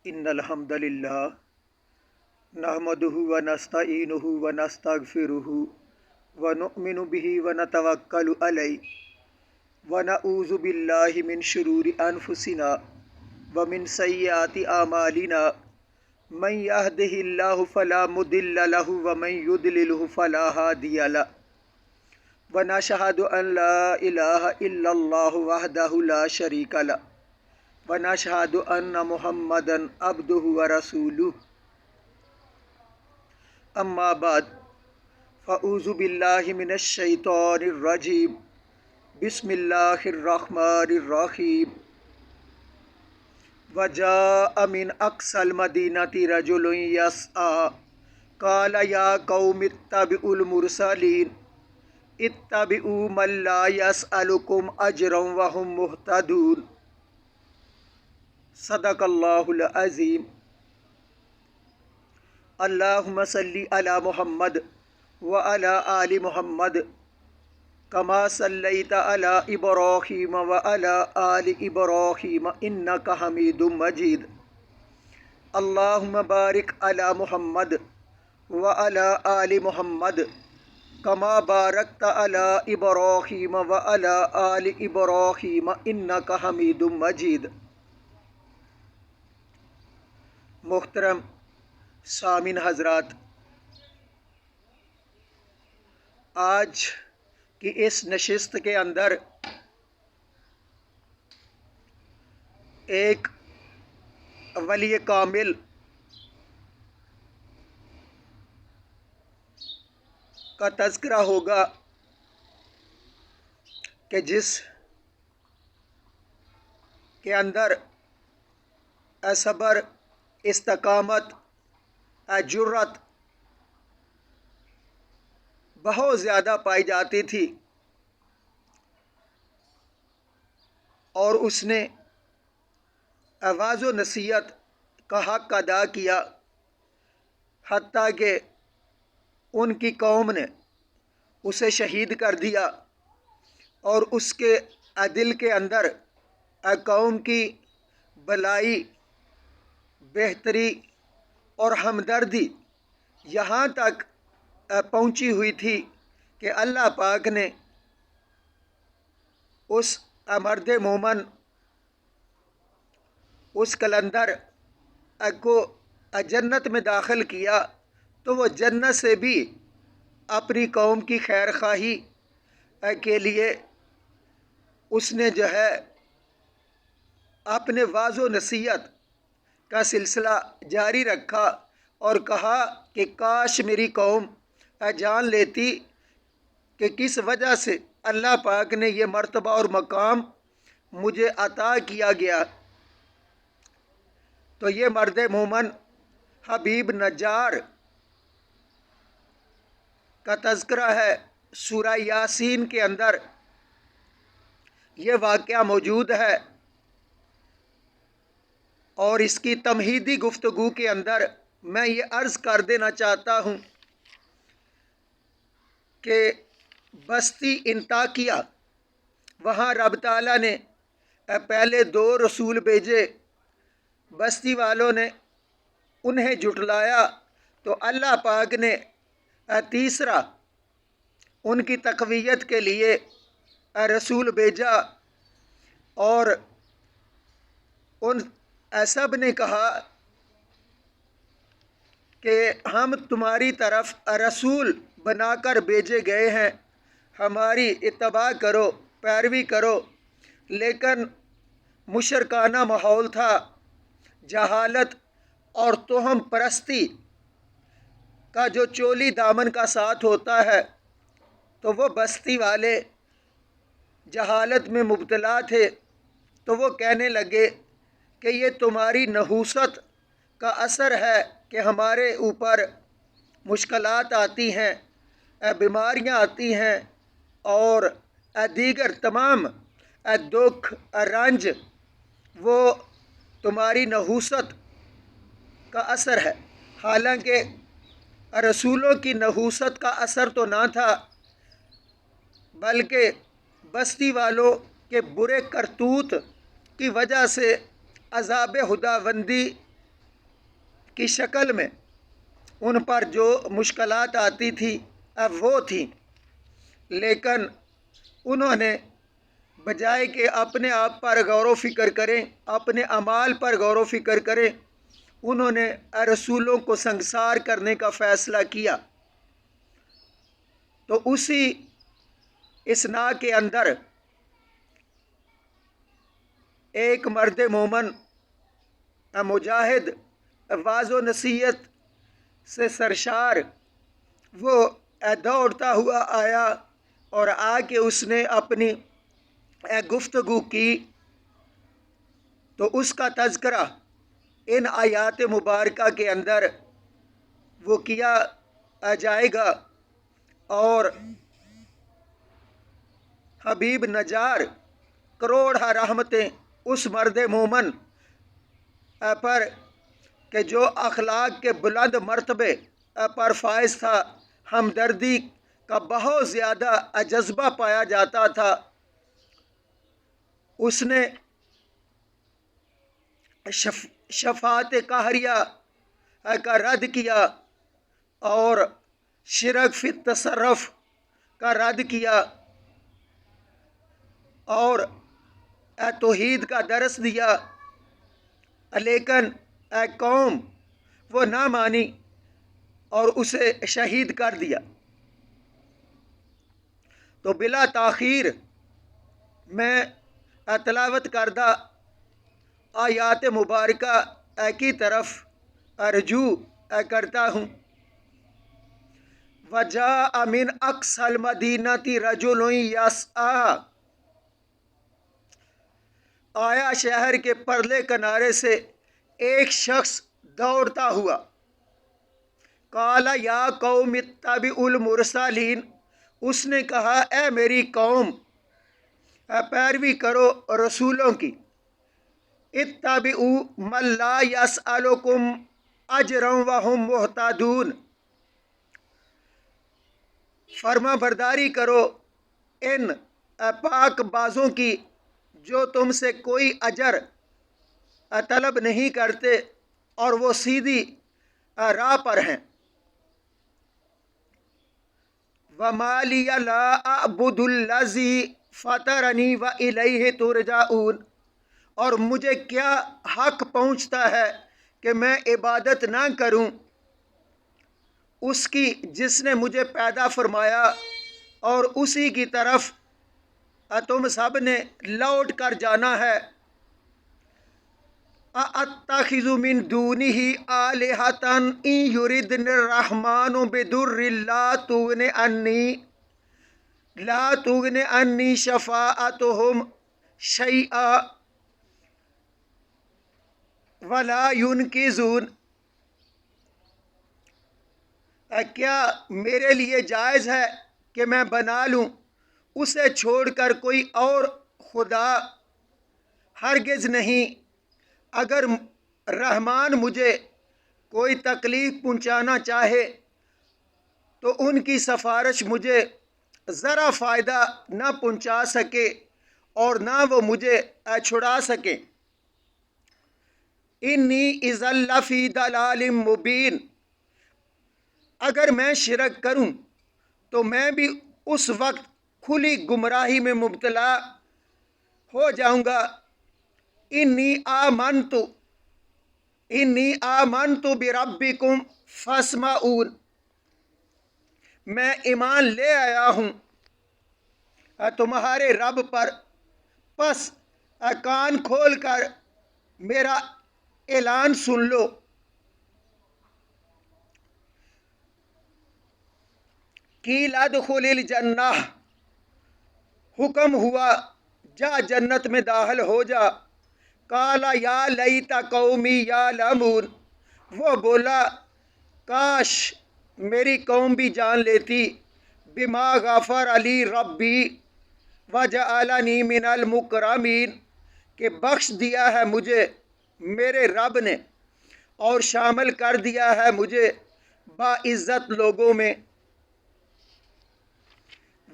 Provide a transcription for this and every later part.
إن الحمد لله نحمده ونستعينه ونستغفره ونؤمن به ونتوكل عليه ونعوذ بالله من شرور أنفسنا ومن سيئات أعمالنا من يهده الله فلا مضل له ومن يضلله فلا هادي له ونشهد أن لا إله إلا الله وحده لا شريك له ونشهد أن محمدا عبده ورسوله أما بعد فأعوذ بالله من الشيطان الرجيم بسم الله الرحمن الرحيم وجاء من أقصى المدينة رجل يسعى قال يا قوم اتبعوا المرسلين اتبعوا من لا يسألكم أجرا وهم مهتدون صدق اللہ العظیم۔ اللہم صلی علی محمد وعلی آل محمد کما صلیت علی ابراہیم وعلی آل ابراہیم انک حمید مجید۔ اللہم بارک علی محمد وعلی آل محمد کما بارکت علی ابراہیم وعلی آل ابراہیم انک حمید مجید۔ محترم سامعین حضرات، آج کی اس نشست کے اندر ایک ولی کامل کا تذکرہ ہوگا کہ جس کے اندر صبر، استقامت، جرات بہت زیادہ پائی جاتی تھی، اور اس نے آواز و نصیحت کا حق ادا کیا، حتیٰ کہ ان کی قوم نے اسے شہید کر دیا، اور اس کے دل کے اندر قوم کی بلائی، بہتری اور ہمدردی یہاں تک پہنچی ہوئی تھی کہ اللہ پاک نے اس مرد مومن، اس قلندر کو جنت میں داخل کیا، تو وہ جنت سے بھی اپنی قوم کی خیر خواہی کے لیے اس نے اپنے واعظ و نصیحت کا سلسلہ جاری رکھا، اور کہا کہ کاش میری قوم جان لیتی کہ کس وجہ سے اللہ پاک نے یہ مرتبہ اور مقام مجھے عطا کیا گیا۔ تو یہ مرد مومن حبیب نجار کا تذکرہ ہے۔ سورہ یاسین کے اندر یہ واقعہ موجود ہے، اور اس کی تمہیدی گفتگو کے اندر میں یہ عرض کر دینا چاہتا ہوں کہ بستی انطاکیہ، وہاں رب تعالیٰ نے پہلے 2 رسول بھیجے، بستی والوں نے انہیں جھٹلایا، تو اللہ پاک نے تیسرا ان کی تقویت کے لیے رسول بھیجا، اور ان سب نے کہا کہ ہم تمہاری طرف رسول بنا کر بھیجے گئے ہیں، ہماری اتباع کرو، پیروی کرو۔ لیکن مشرکانہ ماحول تھا، جہالت اور توہم پرستی کا جو چولی دامن کا ساتھ ہوتا ہے، تو وہ بستی والے جہالت میں مبتلا تھے، تو وہ کہنے لگے کہ یہ تمہاری نحوست کا اثر ہے کہ ہمارے اوپر مشکلات آتی ہیں، بیماریاں آتی ہیں، اور دیگر تمام دکھ رنج وہ تمہاری نحوست کا اثر ہے۔ حالانکہ رسولوں کی نحوست کا اثر تو نہ تھا، بلکہ بستی والوں کے برے کرتوت کی وجہ سے عذاب خداوندی کی شکل میں ان پر جو مشکلات آتی تھی وہ تھیں، لیکن انہوں نے بجائے کہ اپنے آپ پر غور و فکر کریں، اپنے اعمال پر غور و فکر کریں، انہوں نے رسولوں کو سنگسار کرنے کا فیصلہ کیا۔ تو اسی اثنا کے اندر ایک مرد مومن مجاہد واعظ و نصیحت سے سرشار وہ دوڑتا ہوا آیا اور آ کے اس نے اپنی گفتگو کی۔ تو اس کا تذکرہ ان آیات مبارکہ کے اندر وہ کیا جائے گا، اور حبیب نجار کروڑہ رحمتیں اس مرد مومن پر کہ جو اخلاق کے بلند مرتبے پر فائز تھا، ہمدردی کا بہت زیادہ جذبہ پایا جاتا تھا، اس نے شفاعت قہریہ کا رد کیا اور شرک فی التصرف کا رد کیا اور توحید کا درس دیا، لیکن قوم وہ نہ مانی اور اسے شہید کر دیا۔ تو بلا تاخیر میں تلاوت کردہ آیات مبارکہ کی طرف رجوع کرتا ہوں۔ وَجَاءَ مِنْ أَقْصَى الْمَدِينَةِ رَجُلٌ يَسْعَىٰ، آیا شہر کے پرلے کنارے سے ایک شخص دوڑتا ہوا۔ قَالَ يَا قَوْمِ اتَّبِعُوا الْمُرْسَلِينَ، اس نے کہا اے میری قوم پیروی کرو رسولوں کی۔ اتَّبِعُوا مَن لَا يَسْأَلُكُمْ أَجْرًا وَهُمْ مُهْتَدُونَ، فرما برداری کرو ان پاک بازوں کی جو تم سے کوئی اجر طلب نہیں کرتے اور وہ سیدھی راہ پر ہیں۔ وَمَا لِيَ لَا أَعْبُدُ الَّذِي فَطَرَنِي وَإِلَيْهِ تُرْجَعُونَ، اور مجھے کیا حق پہنچتا ہے کہ میں عبادت نہ کروں اس کی جس نے مجھے پیدا فرمایا اور اسی کی طرف تم سب نے لوٹ کر جانا ہے۔ أَأَتَّخِذُ مِن دُونِهِ آلِهَةً إِن يُرِدْنِ الرَّحْمَٰنُ بِضُرٍّ لَا تُغْنِ عَنِّي شَفَاعَتُهُمْ شَيْئًا وَلَا يُنْقِذُونَ، کیا میرے لیے جائز ہے کہ میں بنا لوں اسے چھوڑ کر کوئی اور خدا؟ ہرگز نہیں، اگر رحمان مجھے کوئی تکلیف پہنچانا چاہے تو ان کی سفارش مجھے ذرا فائدہ نہ پہنچا سکے اور نہ وہ مجھے چھڑا سکیں۔ انی اذا لفی ضلال مبین، اگر میں شرک کروں تو میں بھی اس وقت کھلی گمراہی میں مبتلا ہو جاؤں گا۔ انی آمنت بربکم فاسمعون، میں ایمان لے آیا ہوں تمہارے رب پر، پس کان کھول کر میرا اعلان سن لو۔ قیل ادخل الجنہ، حکم ہوا جا جنت میں داخل ہو جا۔ قال یا لیت قومی یعلمون، وہ بولا کاش میری قوم بھی جان لیتی۔ بما غفر علی ربی وجعلنی من المکرمین، کہ بخش دیا ہے مجھے میرے رب نے اور شامل کر دیا ہے مجھے باعزت لوگوں میں۔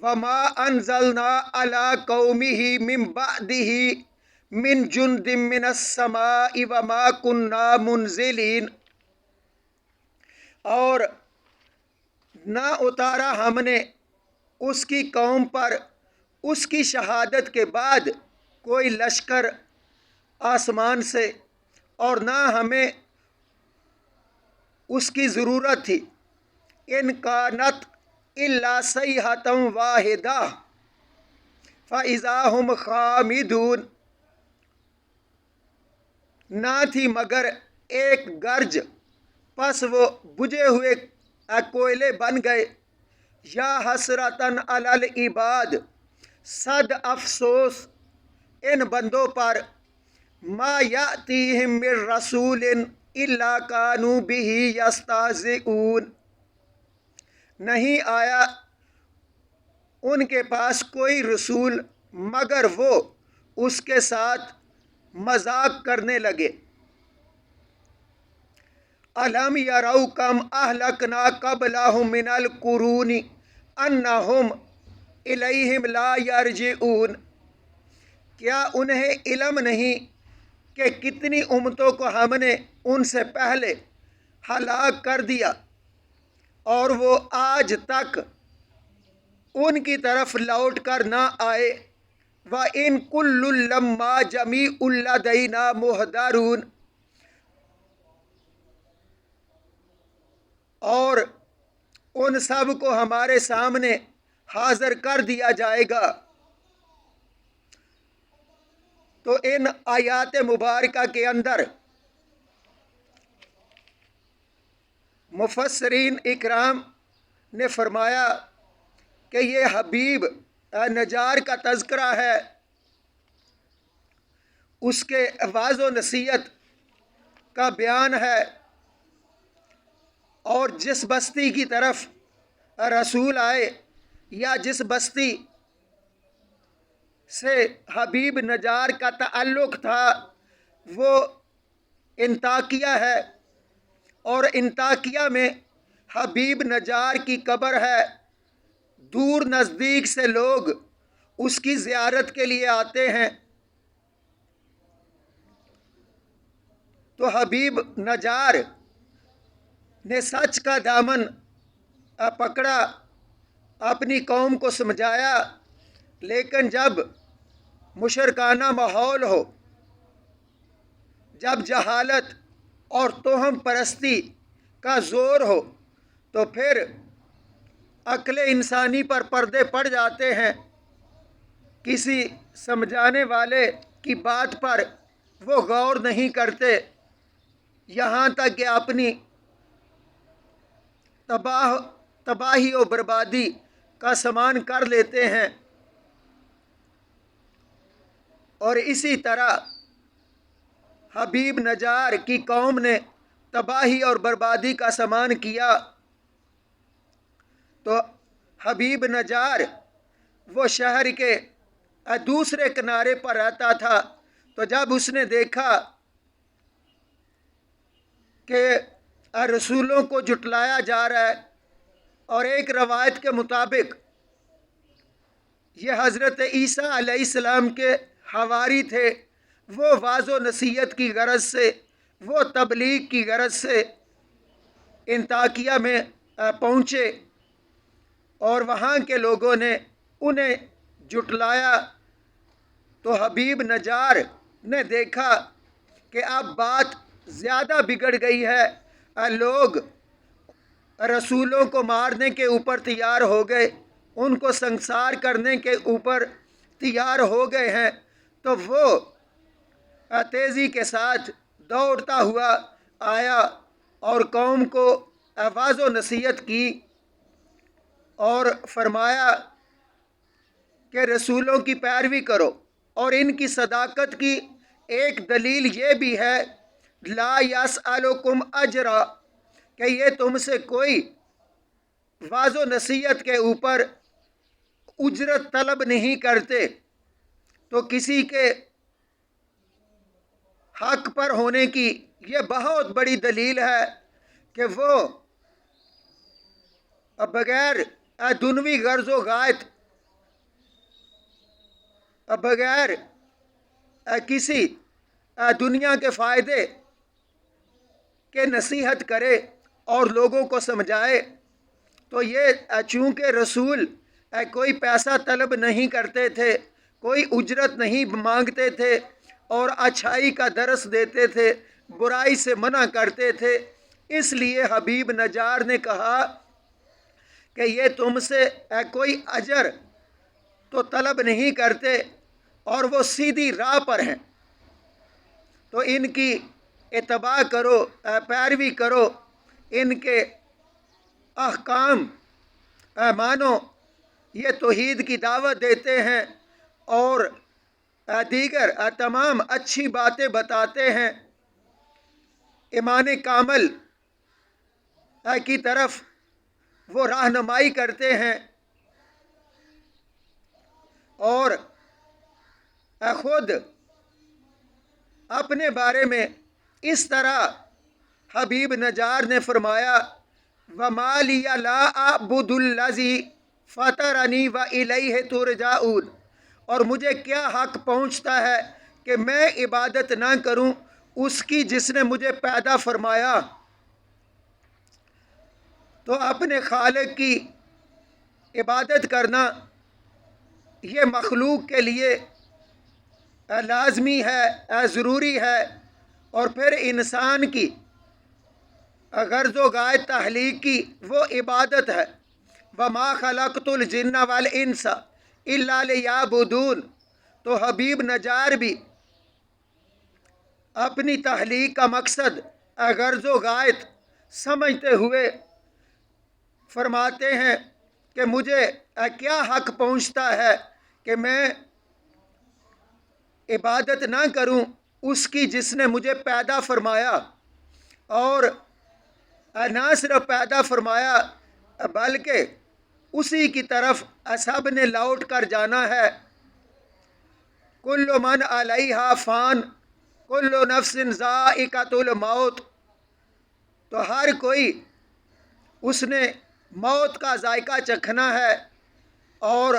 وما انزلنا علی قومہ من بعدہ من جند من السماء وما کننا منزلین، اور نہ اتارا ہم نے اس کی قوم پر اس کی شہادت کے بعد کوئی لشکر آسمان سے، اور نہ ہمیں اس کی ضرورت تھی۔ ان کانت الا صیحۃ واحدہ فاذا هم خامدون، نہ تھی مگر ایک گرج، پس وہ بجھے ہوئے کوئلے بن گئے۔ یا حسرتن علی العباد، صد افسوس ان بندوں پر، ما یأتیہم من رسول الا کانوا بہ یستہزئون، نہیں آیا ان کے پاس کوئی رسول مگر وہ اس کے ساتھ مذاق کرنے لگے۔ الم یروا کم اہلکنا قبلہم من القرون انہم الیہم لا یرجعون، کیا انہیں علم نہیں کہ کتنی امتوں کو ہم نے ان سے پہلے ہلاک کر دیا اور وہ آج تک ان کی طرف لوٹ کر نہ آئے۔ وَإِن كُلٌّ لَمَّا جَمِيعٌ لَدَيْنَا مُحْضَرُونَ، اور ان سب کو ہمارے سامنے حاضر کر دیا جائے گا۔ تو ان آیات مبارکہ کے اندر مفسرین اکرام نے فرمایا کہ یہ حبیب نجار کا تذکرہ ہے، اس کے وعظ و نصیحت کا بیان ہے، اور جس بستی کی طرف رسول آئے یا جس بستی سے حبیب نجار کا تعلق تھا وہ انطاکیہ ہے، اور انطاکیہ میں حبیب نجار کی قبر ہے۔ دور نزدیک سے لوگ اس کی زیارت کے لیے آتے ہیں۔ تو حبیب نجار نے سچ کا دامن پکڑا، اپنی قوم کو سمجھایا، لیکن جب مشرکانہ ماحول ہو، جب جہالت اور توہم پرستی کا زور ہو، تو پھر عقل انسانی پر پردے پڑ جاتے ہیں۔ کسی سمجھانے والے کی بات پر وہ غور نہیں کرتے، یہاں تک کہ اپنی تباہی و بربادی کا سامان کر لیتے ہیں۔ اور اسی طرح حبیب نجار کی قوم نے تباہی اور بربادی کا سامان کیا۔ تو حبیب نجار وہ شہر کے دوسرے کنارے پر رہتا تھا، تو جب اس نے دیکھا کہ رسولوں کو جھٹلایا جا رہا ہے، اور ایک روایت کے مطابق یہ حضرت عیسیٰ علیہ السلام کے حواری تھے، وہ وعظ و نصیحت کی غرض سے، وہ تبلیغ کی غرض سے انطاکیہ میں پہنچے، اور وہاں کے لوگوں نے انہیں جھٹلایا۔ تو حبیب نجار نے دیکھا کہ اب بات زیادہ بگڑ گئی ہے، لوگ رسولوں کو مارنے کے اوپر تیار ہو گئے، ان کو سنسار کرنے کے اوپر تیار ہو گئے ہیں۔ تو وہ تیزی کے ساتھ دوڑتا ہوا آیا اور قوم کو وعظ و نصیحت کی، اور فرمایا کہ رسولوں کی پیروی کرو، اور ان کی صداقت کی ایک دلیل یہ بھی ہے، لا یسألکم اجرا، کہ یہ تم سے کوئی وعظ و نصیحت کے اوپر اجرت طلب نہیں کرتے۔ تو کسی کے حق پر ہونے کی یہ بہت بڑی دلیل ہے کہ وہ بغیر دنوی غرض و غایت، بغیر کسی دنیا کے فائدے کے نصیحت کرے اور لوگوں کو سمجھائے۔ تو یہ چونکہ رسول کوئی پیسہ طلب نہیں کرتے تھے، کوئی اجرت نہیں مانگتے تھے، اور اچھائی کا درس دیتے تھے، برائی سے منع کرتے تھے، اس لیے حبیب نجار نے کہا کہ یہ تم سے کوئی اجر تو طلب نہیں کرتے اور وہ سیدھی راہ پر ہیں، تو ان کی اتباع کرو، پیروی کرو، ان کے احکام مانو۔ یہ توحید کی دعوت دیتے ہیں اور دیگر تمام اچھی باتیں بتاتے ہیں، ایمان کامل کی طرف وہ رہنمائی کرتے ہیں، اور خود اپنے بارے میں اس طرح حبیب نجار نے فرمایا وَمَا لِيَ لَا أَعْبُدُ الَّذِي فَطَرَنِي وَإِلَيْهِ تُرْجَعُونَ، اور مجھے کیا حق پہنچتا ہے کہ میں عبادت نہ کروں اس کی جس نے مجھے پیدا فرمایا۔ تو اپنے خالق کی عبادت کرنا یہ مخلوق کے لیے لازمی ہے، ضروری ہے، اور پھر انسان کی غرض و غایت تخلیق کی وہ عبادت ہے۔ وَمَا خَلَقْتُ الْجِنَّ وَالْإِنسَ إِلَّا لِيَعْبُدُونَ، تو حبیب نجار بھی اپنی تخلیق کا مقصد غرض و غایت سمجھتے ہوئے فرماتے ہیں کہ مجھے کیا حق پہنچتا ہے کہ میں عبادت نہ کروں اس کی جس نے مجھے پیدا فرمایا، اور نہ صرف پیدا فرمایا بلکہ اسی کی طرف سب نے لوٹ کر جانا ہے۔ کل من علیہا فان کل نفس ذائقۃ الموت، تو ہر کوئی اس نے موت کا ذائقہ چکھنا ہے، اور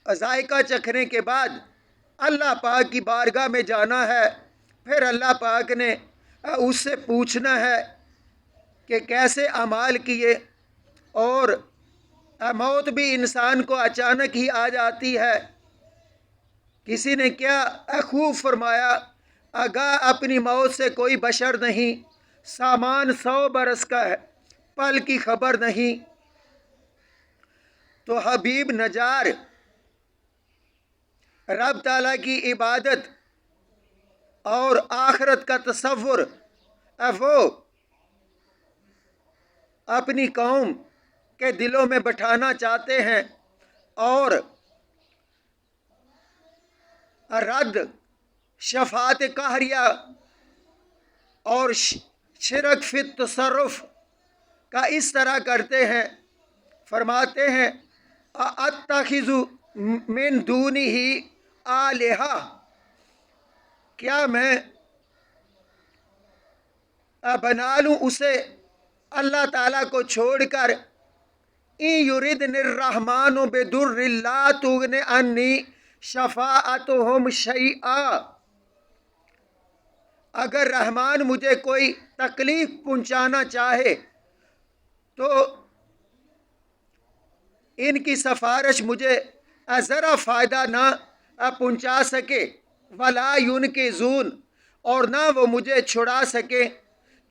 ذائقہ چکھنے کے بعد اللہ پاک کی بارگاہ میں جانا ہے، پھر اللہ پاک نے اس سے پوچھنا ہے کہ کیسے اعمال کیے، اور موت بھی انسان کو اچانک ہی آ جاتی ہے۔ کسی نے کیا خوب فرمایا آگاہ اپنی موت سے کوئی بشر نہیں، سامان 100 برس کا ہے، پل کی خبر نہیں۔ تو حبیب نجار رب تعالیٰ کی عبادت اور آخرت کا تصور وہ اپنی قوم کے دلوں میں بٹھانا چاہتے ہیں، اور رد شفاعت قہریہ اور شرک فی التصرف کا اس طرح کرتے ہیں۔ فرماتے ہیں اتخذ من دونہ آلہہ، کیا میں بنا لوں اسے اللہ تعالیٰ کو چھوڑ کر، ان یردن الرحمن بضر لا تغن عنی شفاعتہم شیئا، اگر رحمان مجھے کوئی تکلیف پہنچانا چاہے تو ان کی سفارش مجھے ذرا فائدہ نہ پہنچا سکے، ولا ینقذون، اور نہ وہ مجھے چھڑا سکے،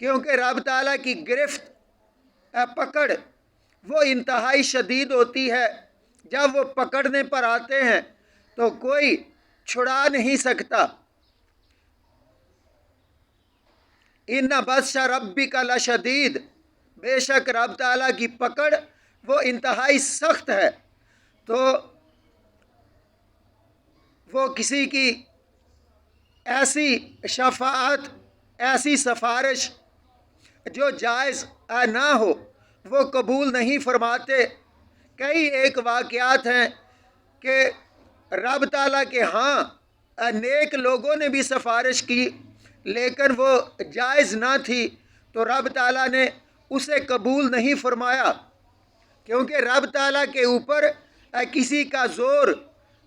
کیونکہ رب تعالیٰ کی گرفت پکڑ وہ انتہائی شدید ہوتی ہے، جب وہ پکڑنے پر آتے ہیں تو کوئی چھڑا نہیں سکتا۔ ان بطش ربک لشدید، بے شک رب تعالیٰ کی پکڑ وہ انتہائی سخت ہے۔ تو وہ کسی کی ایسی شفاعت، ایسی سفارش جو جائز نہ ہو وہ قبول نہیں فرماتے۔ کئی ایک واقعات ہیں کہ رب تعالیٰ کے ہاں نیک لوگوں نے بھی سفارش کی لیکن وہ جائز نہ تھی، تو رب تعالیٰ نے اسے قبول نہیں فرمایا، کیونکہ رب تعالیٰ کے اوپر کسی کا زور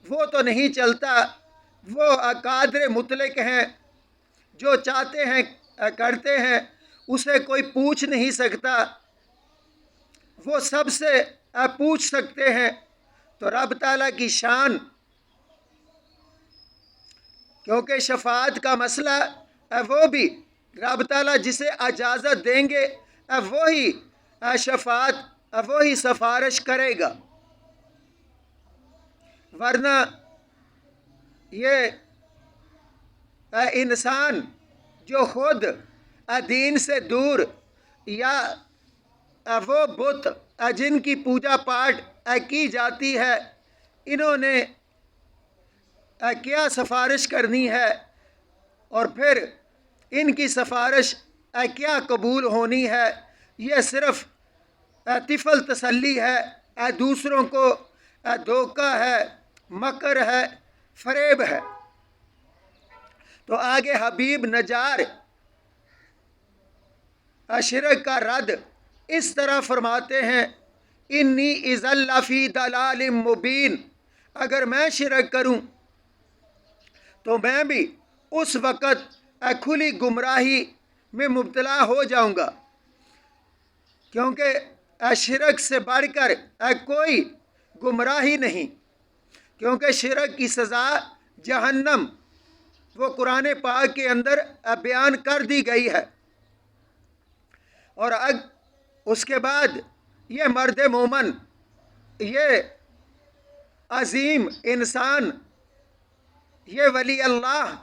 وہ تو نہیں چلتا، وہ قادر مطلق ہیں، جو چاہتے ہیں کرتے ہیں، اسے کوئی پوچھ نہیں سکتا، وہ سب سے پوچھ سکتے ہیں۔ تو رب تعالیٰ کی شان، کیونکہ شفاعت کا مسئلہ وہ بھی رب تعالیٰ جسے اجازت دیں گے وہی شفاعت، وہی سفارش کرے گا، ورنہ یہ انسان جو خود دین سے دور، یا وہ بت جن کی پوجا پاٹ کی جاتی ہے، انہوں نے کیا سفارش کرنی ہے، اور پھر ان کی سفارش کیا قبول ہونی ہے؟ یہ صرف طفل تسلی ہے، دوسروں کو دھوکہ ہے، مکر ہے، فریب ہے۔ تو آگے حبیب نجار شرک کا رد اس طرح فرماتے ہیں، انی اذا لفی ضلال مبین، اگر میں شرک کروں تو میں بھی اس وقت کھلی گمراہی میں مبتلا ہو جاؤں گا، کیونکہ شرک سے بڑھ کر کوئی گمراہی نہیں، کیونکہ شرک کی سزا جہنم وہ قرآن پاک کے اندر بیان کر دی گئی ہے۔ اور اس کے بعد یہ مرد مومن، یہ عظیم انسان، یہ ولی اللہ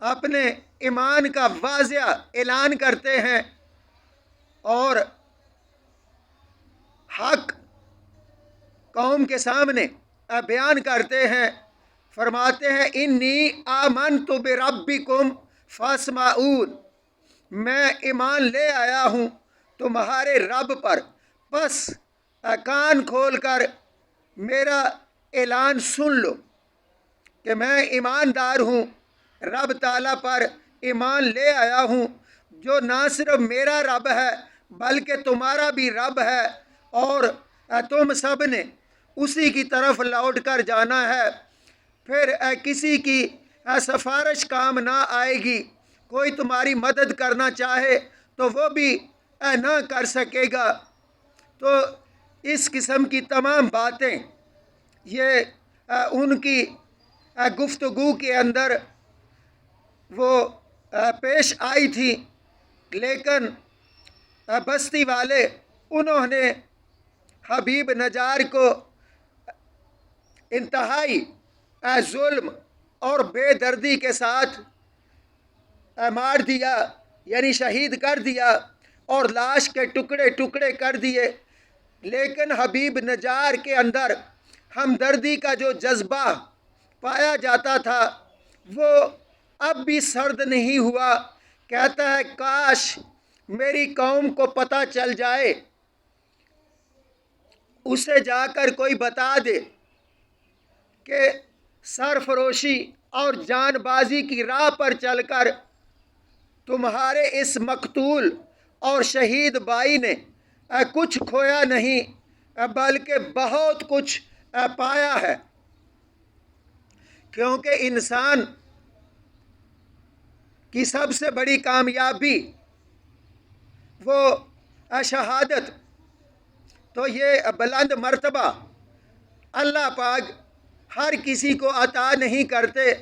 اپنے ایمان کا واضح اعلان کرتے ہیں اور حق قوم کے سامنے بیان کرتے ہیں، فرماتے ہیں انی آمنت بربکم فاسمعون، میں ایمان لے آیا ہوں تمہارے رب پر، بس کان کھول کر میرا اعلان سن لو کہ میں ایماندار ہوں، رب تعالیٰ پر ایمان لے آیا ہوں جو نہ صرف میرا رب ہے بلکہ تمہارا بھی رب ہے، اور تم سب نے اسی کی طرف لوٹ کر جانا ہے۔ پھر کسی کی سفارش کام نہ آئے گی، کوئی تمہاری مدد کرنا چاہے تو وہ بھی نہ کر سکے گا۔ تو اس قسم کی تمام باتیں یہ ان کی گفتگو کے اندر وہ پیش آئی تھی، لیکن بستی والے انہوں نے حبیب نجار کو انتہائی ظلم اور بے دردی کے ساتھ مار دیا، یعنی شہید کر دیا، اور لاش کے ٹکڑے ٹکڑے کر دیے۔ لیکن حبیب نجار کے اندر ہمدردی کا جو جذبہ پایا جاتا تھا وہ اب بھی سرد نہیں ہوا۔ کہتا ہے کاش میری قوم کو پتہ چل جائے، اسے جا کر کوئی بتا دے کہ سرفروشی اور جان بازی کی راہ پر چل کر تمہارے اس مقتول اور شہید بھائی نے کچھ کھویا نہیں بلکہ بہت کچھ پایا ہے، کیونکہ انسان کی سب سے بڑی کامیابی وہ شہادت، تو یہ بلند مرتبہ اللہ پاک ہر کسی کو عطا نہیں کرتے،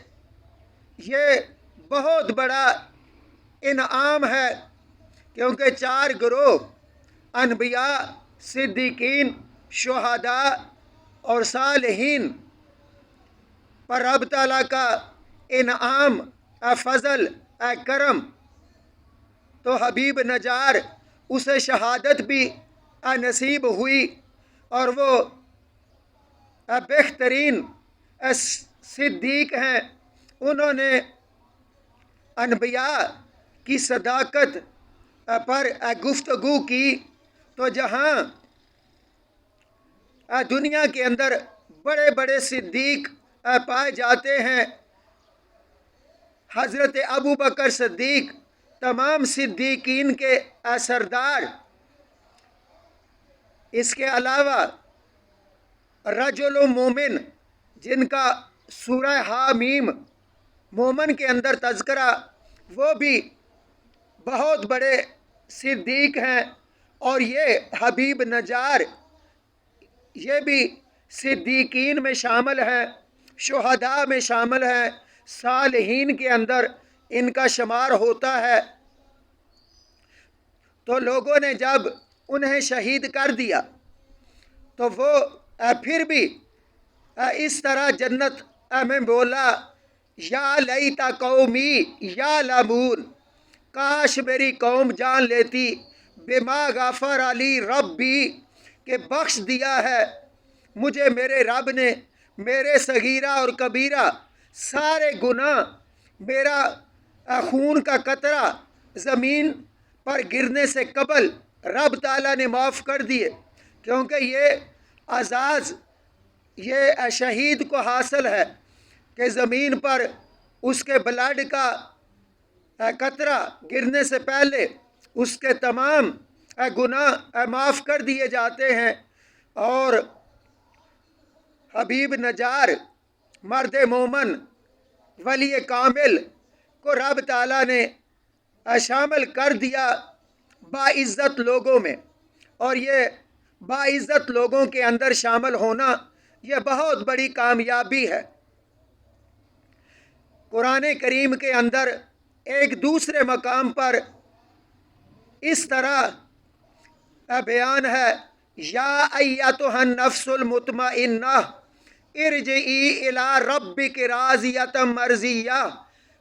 یہ بہت بڑا انعام ہے، کیونکہ 4 گروہ انبیاء، صدیقین، شہداء اور صالحین پر رب تعالیٰ کا انعام، فضل، کرم، تو حبیب نجار اسے شہادت بھی نصیب ہوئی، اور وہ بہترین صدیق ہیں۔ انہوں نے انبیاء کی صداقت پر گفتگو کی، تو جہاں دنیا کے اندر بڑے بڑے صدیق پائے جاتے ہیں، حضرت ابوبکر صدیق تمام صدیقین کے سردار، اس کے علاوہ رجل مومن جن کا سورہ حامیم مومن کے اندر تذکرہ، وہ بھی بہت بڑے صدیق ہیں، اور یہ حبیب نجار یہ بھی صدیقین میں شامل ہیں، شہداء میں شامل ہیں، صالحین کے اندر ان کا شمار ہوتا ہے۔ تو لوگوں نے جب انہیں شہید کر دیا تو وہ پھر بھی اس طرح جنت میں بولا، یا لیتا قومی یعلمون، کاش میری قوم جان لیتی، بما غفر علی ربی، کہ بخش دیا ہے مجھے میرے رب نے میرے صغیرہ اور کبیرہ سارے گناہ، میرا خون کا قطرہ زمین پر گرنے سے قبل رب تعالیٰ نے معاف کر دیے، کیونکہ یہ اعزاز یہ شہید کو حاصل ہے کہ زمین پر اس کے بلڈ کا قطرہ گرنے سے پہلے اس کے تمام گناہ معاف کر دیے جاتے ہیں۔ اور حبیب نجار مرد مومن ولی کامل کو رب تعالیٰ نے شامل کر دیا باعزت لوگوں میں، اور یہ باعزت لوگوں کے اندر شامل ہونا یہ بہت بڑی کامیابی ہے۔ قرآن کریم کے اندر ایک دوسرے مقام پر اس طرح بیان ہے، یا ایتھا النفس المطمئنہ ارجعی الی ربک راضیۃ مرضیہ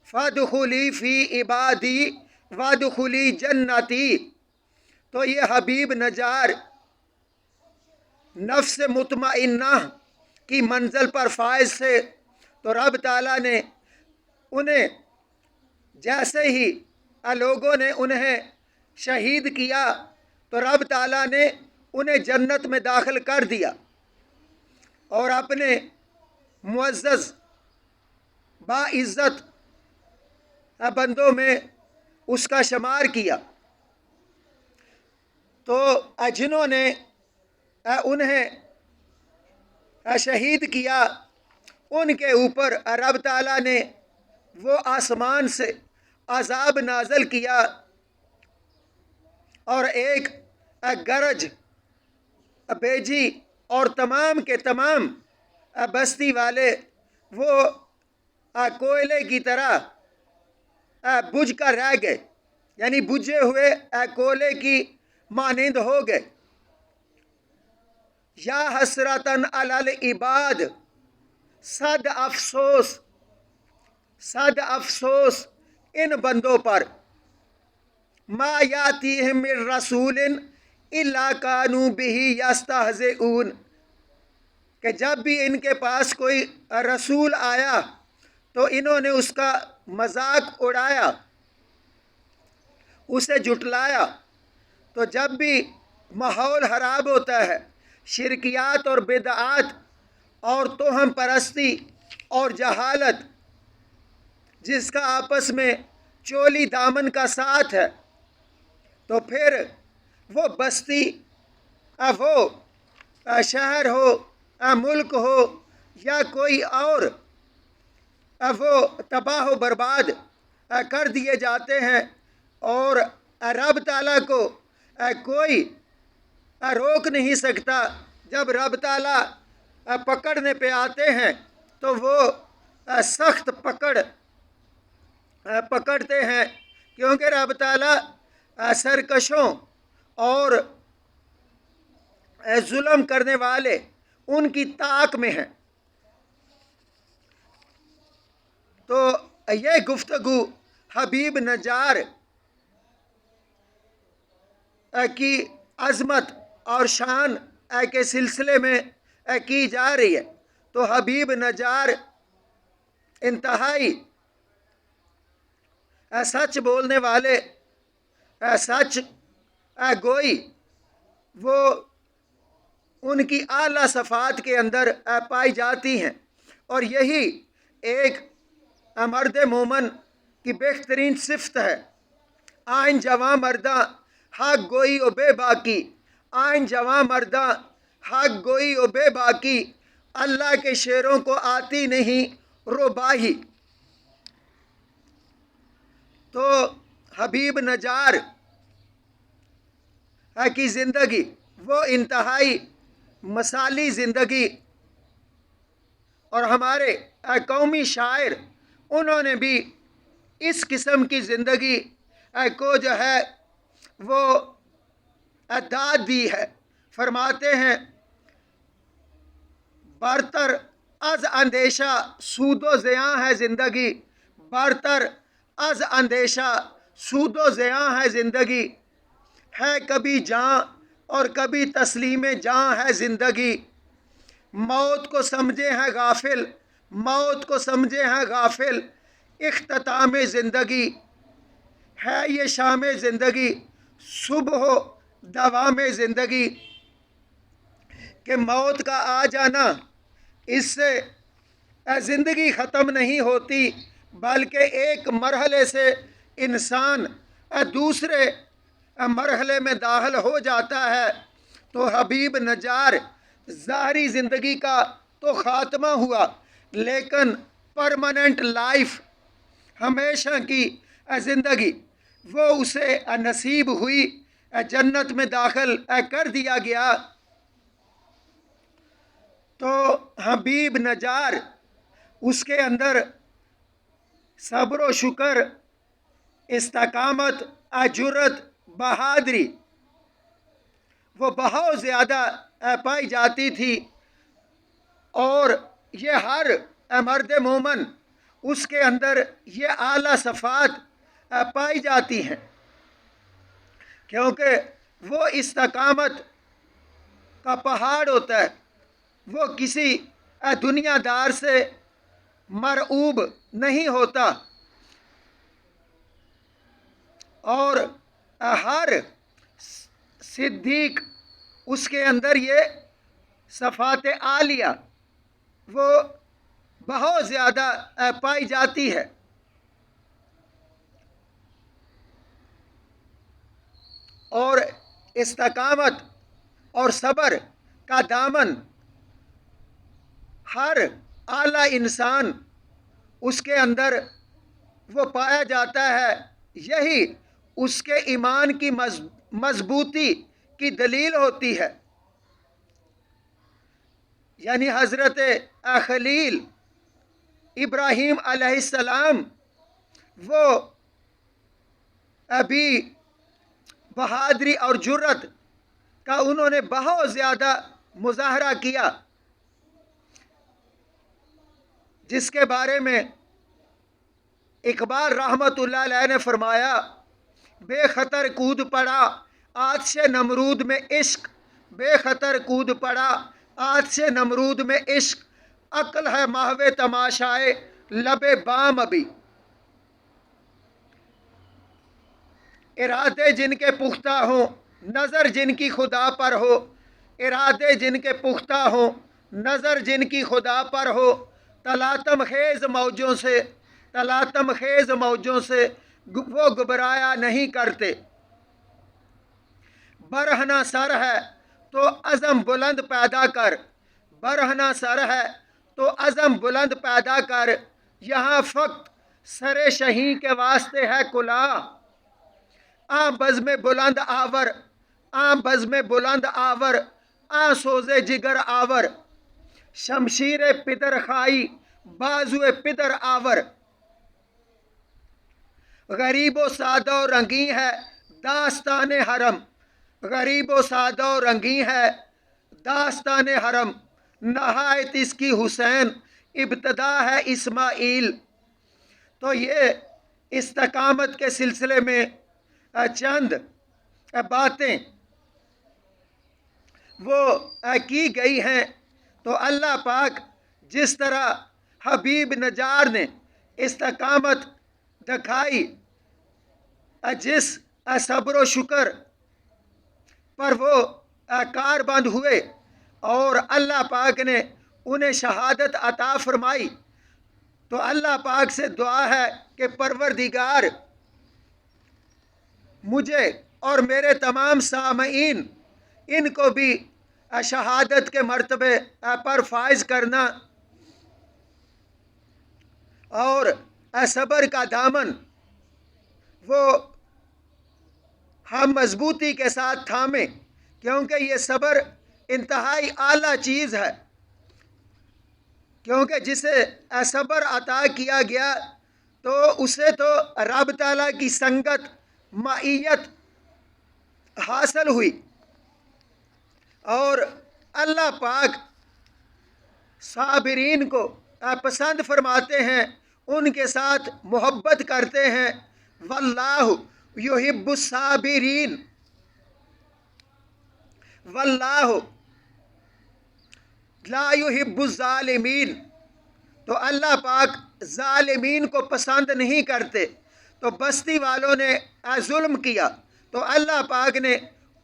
فادخلی فی عبادی وادخلی جنتی۔ تو یہ حبیب نجار نفس مطمئنہ کی منزل پر فائز تھے، تو رب تعالیٰ نے انہیں جیسے ہی لوگوں نے انہیں شہید کیا تو رب تعالیٰ نے انہیں جنت میں داخل کر دیا اور اپنے معزز باعزت بندوں میں اس کا شمار کیا۔ تو جنہوں نے انہیں شہید کیا ان کے اوپر رب تعالیٰ نے وہ آسمان سے عذاب نازل کیا، اور ایک گرج بھیجی، اور تمام کے تمام بستی والے وہ کوئلے کی طرح بجھ کر رہ گئے، یعنی بجھے ہوئے کوئلے کی مانند ہو گئے۔ یا حسرتاً علی العباد، صد افسوس، صد افسوس ان بندوں پر، ما یاتیہم من رسول الا کانوا بہ یستہزئون، کہ جب بھی ان کے پاس کوئی رسول آیا تو انہوں نے اس کا مذاق اڑایا، اسے جھٹلایا۔ تو جب بھی ماحول خراب ہوتا ہے، شرکیات اور بدعات اور توہم پرستی اور جہالت جس کا آپس میں چولی دامن کا ساتھ ہے، تو پھر وہ بستی، وہ شہر ہو، ملک ہو یا کوئی اور، وہ تباہ و برباد کر دیے جاتے ہیں، اور رب تعالیٰ کو کوئی روک نہیں سکتا۔ جب رب تعالیٰ پکڑنے پہ آتے ہیں تو وہ سخت پکڑتے ہیں، کیونکہ رب تعالیٰ سرکشوں اور ظلم کرنے والے ان کی طاق میں ہیں۔ تو یہ گفتگو حبیب نجار کی عظمت اور شان کے سلسلے میں کی جا رہی ہے۔ تو حبیب نجار انتہائی سچ بولنے والے، سچ گوئی، وہ ان کی اعلیٰ صفات کے اندر پائی جاتی ہیں، اور یہی ایک مرد مومن کی بہترین صفت ہے۔ آئین جواں مرداں حق گوئی و بے باکی، آئین جواں مرداں حق گوئی و بے باکی، اللہ کے شعروں کو آتی نہیں رباہی۔ تو حبیب نجار کی زندگی وہ انتہائی مثالی زندگی، اور ہمارے قومی شاعر انہوں نے بھی اس قسم کی زندگی کو جو ہے وہ داد دی ہے۔ فرماتے ہیں برتر از اندیشہ سود و زیاں ہے زندگی، برتر از اندیشہ سود و زیاں ہے زندگی، ہے کبھی جاں اور کبھی تسلیم جاں ہے زندگی، موت کو سمجھے ہیں غافل، موت کو سمجھے ہیں غافل، اختتام زندگی ہے یہ شام زندگی، صبح و دوام زندگی، کہ موت کا آ جانا اس سے زندگی ختم نہیں ہوتی، بلکہ ایک مرحلے سے انسان دوسرے مرحلے میں داخل ہو جاتا ہے۔ تو حبیب نجار ظاہری زندگی کا تو خاتمہ ہوا، لیکن پرماننٹ لائف، ہمیشہ کی زندگی وہ اسے نصیب ہوئی، جنت میں داخل کر دیا گیا۔ تو حبیب نجار اس کے اندر صبر و شکر، استقامت، جرأت، بہادری وہ بہت زیادہ پائی جاتی تھی، اور یہ ہر مرد مومن اس کے اندر یہ اعلیٰ صفات پائی جاتی ہیں، کیونکہ وہ استقامت کا پہاڑ ہوتا ہے، وہ کسی دنیا دار سے مرعوب نہیں ہوتا، اور ہر صدیق اس کے اندر یہ صفات عالیہ وہ بہت زیادہ پائی جاتی ہے۔ اور استقامت اور صبر کا دامن ہر اعلیٰ انسان اس کے اندر وہ پایا جاتا ہے، یہی اس کے ایمان کی مضبوطی کی دلیل ہوتی ہے۔ یعنی حضرت خلیل ابراہیم علیہ السلام وہ ابھی بہادری اور جرأت کا انہوں نے بہت زیادہ مظاہرہ کیا، جس کے بارے میں اقبال رحمۃ اللہ علیہ نے فرمایا، بے خطر کود پڑا آتش نمرود میں عشق، بے خطر کود پڑا آتش نمرود میں عشق، عقل ہے محو تماشائے لب بام ابھی، ارادے جن کے پختہ ہوں نظر جن کی خدا پر ہو، ارادے جن کے پختہ ہوں نظر جن کی خدا پر ہو، تلاطم خیز موجوں سے، تلاطم خیز موجوں سے وہ گھبرایا نہیں کرتے، برہنہ سر ہے تو عزم بلند پیدا کر، برہنہ سر ہے تو عزم بلند پیدا کر، یہاں فقط سر شہیں کے واسطے ہے کلاه، بزم بلند آور، بزم بلند آور، سوز جگر آور، شمشیر پدر خائی بازو پدر آور، غریب و سادہ و رنگیں ہے داستان حرم، غریب و سادہ و رنگیں ہے داستان حرم، نہایت اس کی حسین ابتدا ہے اسماعیل۔ تو یہ استقامت کے سلسلے میں چند باتیں وہ کی گئی ہیں۔ تو اللہ پاک جس طرح حبیب نجار نے استقامت دکھائی، جس صبر و شکر پر وہ کاربند ہوئے اور اللہ پاک نے انہیں شہادت عطا فرمائی، تو اللہ پاک سے دعا ہے کہ پروردگار مجھے اور میرے تمام سامعین ان کو بھی شہادت کے مرتبے پر فائز کرنا، اور صبر کا دامن وہ ہم مضبوطی کے ساتھ تھامیں، کیونکہ یہ صبر انتہائی اعلیٰ چیز ہے، کیونکہ جسے صبر عطا کیا گیا تو اسے تو رب تعالیٰ کی سنگت، معیت حاصل ہوئی، اور اللہ پاک صابرین کو پسند فرماتے ہیں، ان کے ساتھ محبت کرتے ہیں۔ واللہ یحب الصابرین، واللہ لا یحب الظالمین، تو اللہ پاک ظالمین کو پسند نہیں کرتے۔ تو بستی والوں نے ظلم کیا تو اللہ پاک نے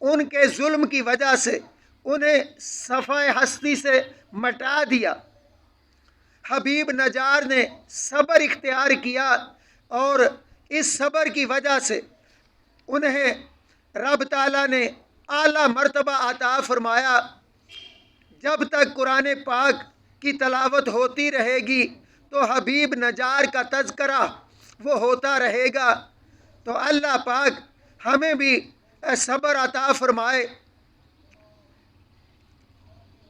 ان کے ظلم کی وجہ سے انہیں صفحہ ہستی سے مٹا دیا۔ حبیب نجار نے صبر اختیار کیا اور اس صبر کی وجہ سے انہیں رب تعالیٰ نے اعلیٰ مرتبہ عطا فرمایا۔ جب تک قرآن پاک کی تلاوت ہوتی رہے گی تو حبیب نجار کا تذکرہ وہ ہوتا رہے گا۔ تو اللہ پاک ہمیں بھی صبر عطا فرمائے۔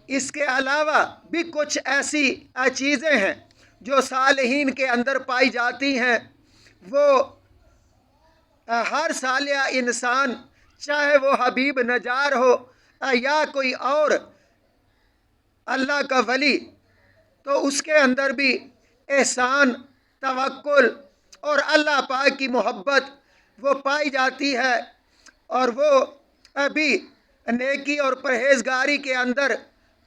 اس کے علاوہ بھی کچھ ایسی چیزیں ہیں جو صالحین کے اندر پائی جاتی ہیں۔ وہ ہر صالح انسان، چاہے وہ حبیب نجار ہو یا کوئی اور اللہ کا ولی، تو اس کے اندر بھی احسان، توکل اور اللہ پاک کی محبت وہ پائی جاتی ہے، اور وہ ابھی نیکی اور پرہیزگاری کے اندر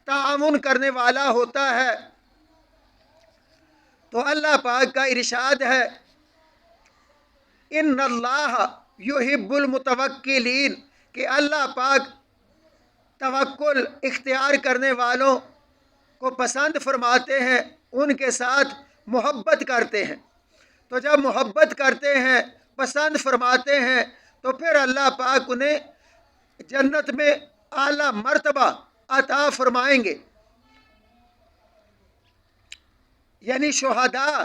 تعاون کرنے والا ہوتا ہے۔ تو اللہ پاک کا ارشاد ہے، ان اللہ یحب المتوکلین، کہ اللہ پاک توکل اختیار کرنے والوں کو پسند فرماتے ہیں، ان کے ساتھ محبت کرتے ہیں۔ تو جب محبت کرتے ہیں، پسند فرماتے ہیں، تو پھر اللہ پاک انہیں جنت میں اعلیٰ مرتبہ عطا فرمائیں گے۔ یعنی شہداء،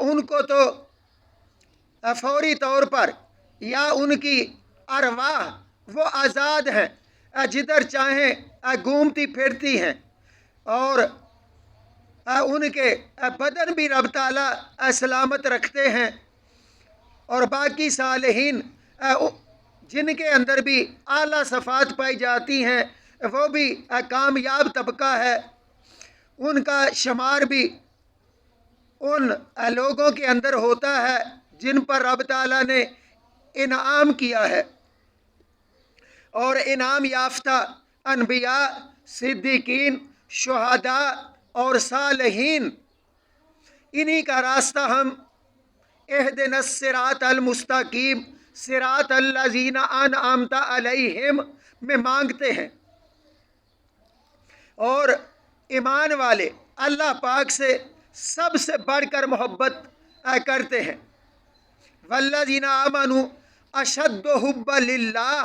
ان کو تو فوری طور پر، یا ان کی ارواح وہ آزاد ہیں، جدھر چاہیں گھومتی پھرتی ہیں، اور ان کے بدن بھی رب تعالیٰ سلامت رکھتے ہیں۔ اور باقی صالحین جن کے اندر بھی اعلیٰ صفات پائی جاتی ہیں، وہ بھی کامیاب طبقہ ہے، ان کا شمار بھی ان لوگوں کے اندر ہوتا ہے جن پر رب تعالیٰ نے انعام کیا ہے۔ اور انعام یافتہ انبیاء، صدیقین، شہداء اور صالحین، انہی کا راستہ ہم اہدنا الصراط المستقیم صراط الذین انعمت علیہم میں مانگتے ہیں۔ اور ایمان والے اللہ پاک سے سب سے بڑھ کر محبت کرتے ہیں۔ والذین آمنوا اشد حبا للہ،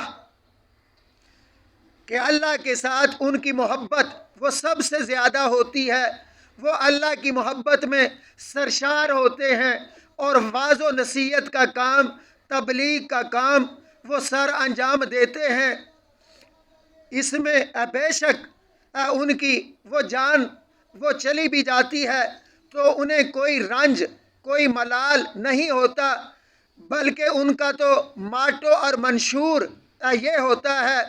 کہ اللہ کے ساتھ ان کی محبت وہ سب سے زیادہ ہوتی ہے، وہ اللہ کی محبت میں سرشار ہوتے ہیں، اور واعظ و نصیحت کا کام، تبلیغ کا کام وہ سر انجام دیتے ہیں۔ اس میں بے شک ان کی وہ جان وہ چلی بھی جاتی ہے تو انہیں کوئی رنج، کوئی ملال نہیں ہوتا، بلکہ ان کا تو ماٹو اور منشور یہ ہوتا ہے،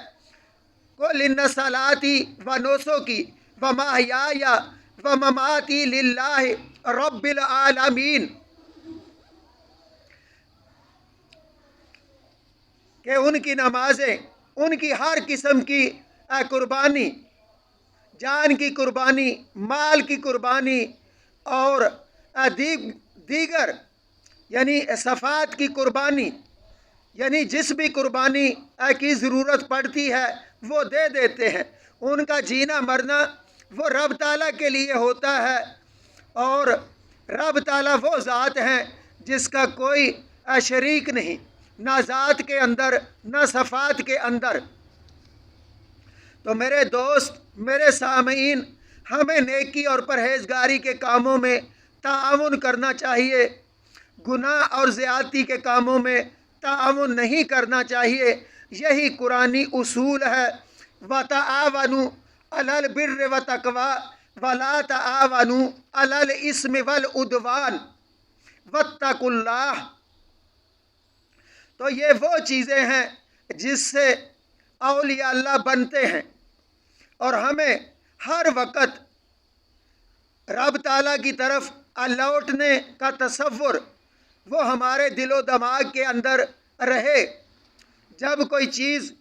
قل ان صلاتی و نسکی و محیای و مماتی للہ رب العالمین، کہ ان کی نمازیں، ان کی ہر قسم کی قربانی، جان کی قربانی، مال کی قربانی، اور دیگر یعنی صفات کی قربانی، یعنی جس بھی قربانی کی ضرورت پڑتی ہے وہ دے دیتے ہیں۔ ان کا جینا مرنا وہ رب تعالیٰ کے لیے ہوتا ہے، اور رب تعالیٰ وہ ذات ہیں جس کا کوئی شریک نہیں، نہ ذات کے اندر نہ صفات کے اندر۔ تو میرے دوست، میرے سامعین، ہمیں نیکی اور پرہیزگاری کے کاموں میں تعاون کرنا چاہیے، گناہ اور زیادتی کے کاموں میں تعاون نہیں کرنا چاہیے. یہی قرآنی اصول ہے. وَتَعَاوَنُوا عَلَى الْبِرِّ وَالتَّقْوَىٰ وَلَا تَعَاوَنُوا عَلَى الْإِثْمِ وَالْعُدْوَانِ وَاتَّقُوا اللَّهَ. تو یہ وہ چیزیں ہیں جس سے اولیاء اللہ بنتے ہیں، اور ہمیں ہر وقت رب تعالیٰ کی طرف لوٹنے کا تصور وہ ہمارے دل و دماغ کے اندر رہے. جب کوئی چیز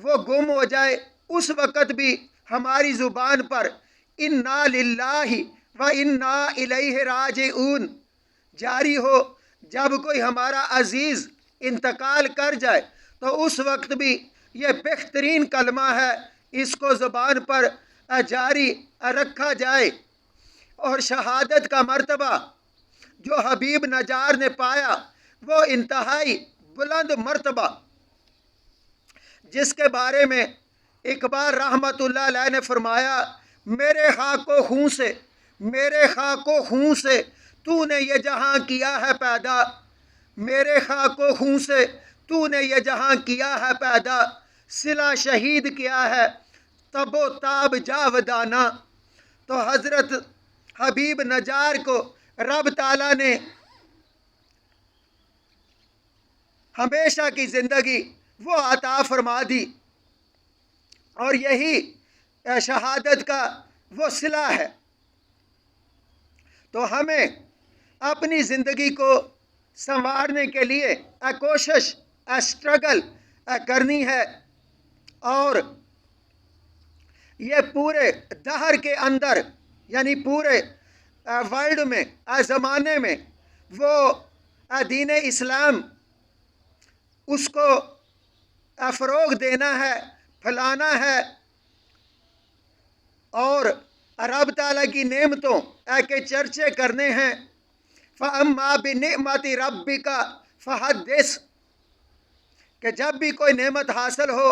وہ گم ہو جائے اس وقت بھی ہماری زبان پر انا للہ و انا الیہ راجعون جاری ہو. جب کوئی ہمارا عزیز انتقال کر جائے تو اس وقت بھی یہ بہترین کلمہ ہے، اس کو زبان پر جاری رکھا جائے. اور شہادت کا مرتبہ جو حبیب نجار نے پایا وہ انتہائی بلند مرتبہ، جس کے بارے میں اقبال رحمۃ اللہ علیہ نے فرمایا، میرے خاک و خون سے، میرے خاک و خون سے تو نے یہ جہاں کیا ہے پیدا، میرے خاک و خون سے تو نے یہ جہاں کیا ہے پیدا، صلہ شہید کیا ہے تب و تاب جاودانہ. تو حضرت حبیب نجار کو رب تعالیٰ نے ہمیشہ کی زندگی وہ عطا فرما دی، اور یہی شہادت کا وہ صلہ ہے. تو ہمیں اپنی زندگی کو سنوارنے کے لیے کوشش اسٹرگل کرنی ہے، اور یہ پورے دہر کے اندر یعنی پورے ورلڈ میں زمانے میں وہ دین اسلام اس کو فروغ دینا ہے، پھیلانا ہے، اور رب تعالیٰ کی نعمتوں کے چرچے کرنے ہیں. فَأَمَّا بِنِعْمَةِ رَبِّكَ فَحَدِّثْ، کہ جب بھی کوئی نعمت حاصل ہو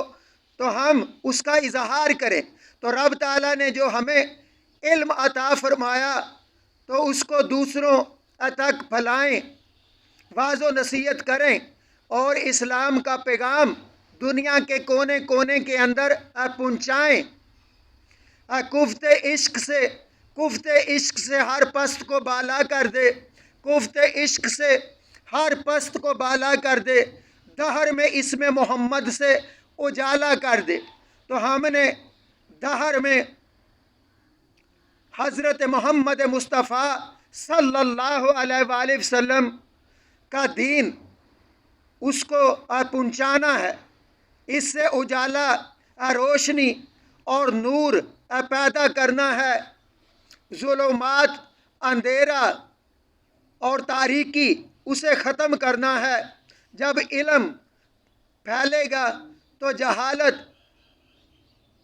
تو ہم اس کا اظہار کریں. تو رب تعالیٰ نے جو ہمیں علم عطا فرمایا تو اس کو دوسروں تک پھیلائیں، واعظ و نصیحت کریں، اور اسلام کا پیغام دنیا کے کونے کونے کے اندر پہنچائیں. کفت عشق سے ہر پست کو بالا کر دے، کفت عشق سے ہر پست کو بالا کر دے، دہر میں اسم محمد سے اجالا کر دے. تو ہم نے دہر میں حضرت محمد مصطفیٰ صلی اللہ علیہ وآلہ وسلم کا دین اس کو پہنچانا ہے، اس سے اجالا، روشنی اور نور پیدا کرنا ہے. ظلمات، اندھیرا اور تاریکی اسے ختم کرنا ہے. جب علم پھیلے گا تو جہالت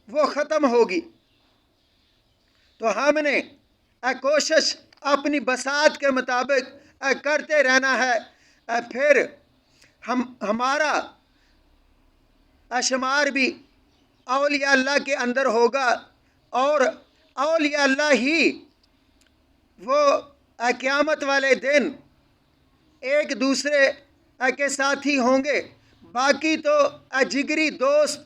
وہ ختم ہوگی. تو ہم نے کوشش اپنی بساط کے مطابق کرتے رہنا ہے. پھر ہمارا شمار بھی اولیاء اللہ کے اندر ہوگا، اور اولیاء اللہ ہی وہ قیامت والے دن ایک دوسرے کے ساتھی ہوں گے. باقی تو جگری دوست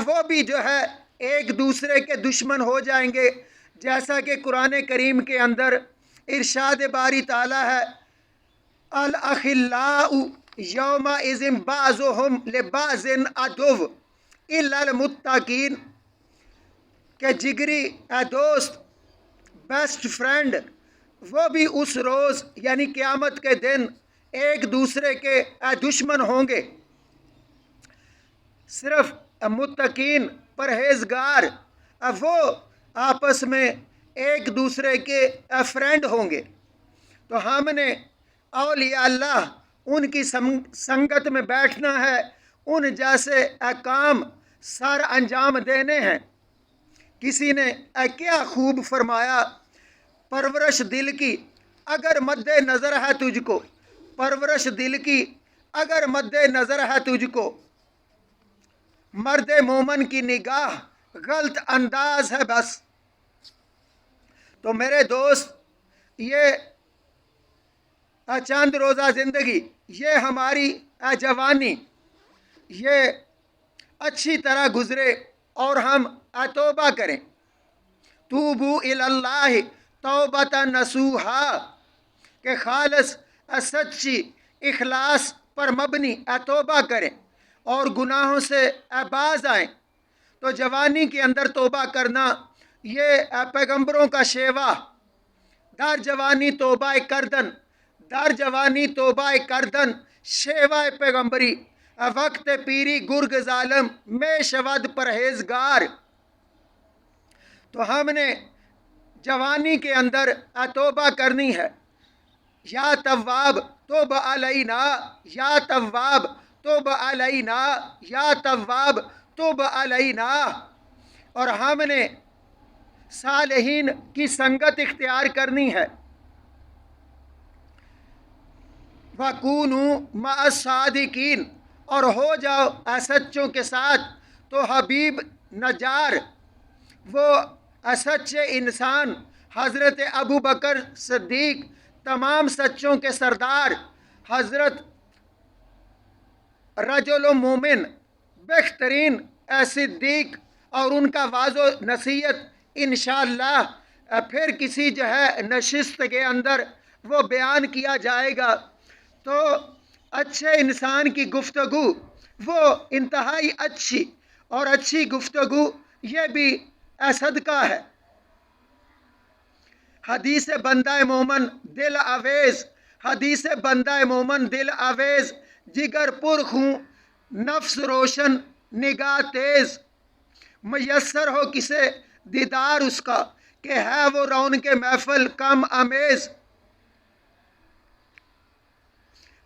وہ بھی جو ہے ایک دوسرے کے دشمن ہو جائیں گے، جیسا کہ قرآن کریم کے اندر ارشاد باری تعالیٰ ہے، الاخلاء یومئذ بعضهم لبعض عدو الا المتقین، کہ جگری دوست، بیسٹ فرینڈ وہ بھی اس روز یعنی قیامت کے دن ایک دوسرے کے دشمن ہوں گے. صرف متقین، پرہیزگار وہ آپس میں ایک دوسرے کے فرینڈ ہوں گے. تو ہم نے اولیاء اللہ ان کی سنگت میں بیٹھنا ہے، ان جیسے کام سر انجام دینے ہیں. کسی نے کیا خوب فرمایا، پرورش دل کی اگر مد نظر ہے تجھ کو، پرورش دل کی اگر مد نظر ہے تجھ کو، مرد مومن کی نگاہ غلط انداز ہے بس. تو میرے دوست، یہ چند روزہ زندگی، یہ ہماری جوانی یہ اچھی طرح گزرے اور ہم توبہ کریں۔ توبو اللہ توبۃ نصوحا، کہ خالص سچی اخلاص پر مبنی توبہ کریں اور گناہوں سے باز آئیں۔ تو جوانی کے اندر توبہ کرنا یہ پیغمبروں کا شیوا، در جوانی توبہ کردن، در جوانی توبہ کردن شیوا پیغمبری، وقت پیری گرگ ظالم میں شود پرہیزگار۔ تو ہم نے جوانی کے اندر توبہ کرنی ہے۔ یا تواب توب علینا، یا تواب توب علینا، یا تواب توب علینا۔ اور ہم نے صالحین کی سنگت اختیار کرنی ہے۔ وَكُونُوا مَعَ الصَّادِقِينَ، اور ہو جاؤ سچوں کے ساتھ۔ تو حبیب نجار، وہ سچے انسان، حضرت ابو بکر صدیق، تمام سچوں کے سردار، حضرت رجل مومن بہترین صدیق، اور ان کا واضح و نصیحت انشاءاللہ پھر کسی جو ہے نشست کے اندر وہ بیان کیا جائے گا۔ تو اچھے انسان کی گفتگو وہ انتہائی اچھی، اور اچھی گفتگو یہ بھی صدقہ ہے۔ حدیث بندہ مومن دل آویز، حدیث بندہ مومن دل آویز، جگر پر خوں نفس روشن نگاہ تیز۔ میسر ہو کسے دیدار اس کا، کہ ہے وہ رونق محفل کم امیز۔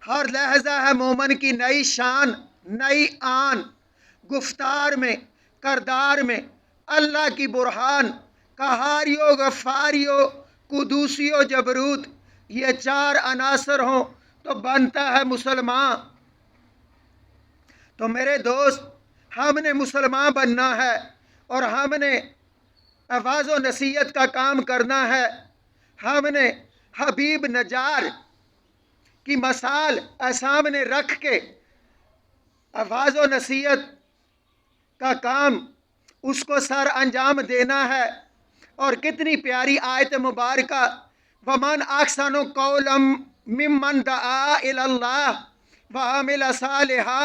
ہر لحظہ ہے مومن کی نئی شان نئی آن، گفتار میں کردار میں اللہ کی برہان۔ قہاریو غفاریو قدوسیو جبروت، یہ چار عناصر ہوں تو بنتا ہے مسلمان۔ تو میرے دوست، ہم نے مسلمان بننا ہے، اور ہم نے واعظ و نصیحت کا کام کرنا ہے۔ ہم نے حبیب نجار کی مثال سامنے رکھ کے واعظ و نصیحت کا کام اس کو سر انجام دینا ہے۔ اور کتنی پیاری آیت مبارکہ، وَمَنْ أَحْسَنُ قَوْلًا مِّمَّنْ دَعَا إِلَى اللَّهِ وَعَمِلَ صَالِحًا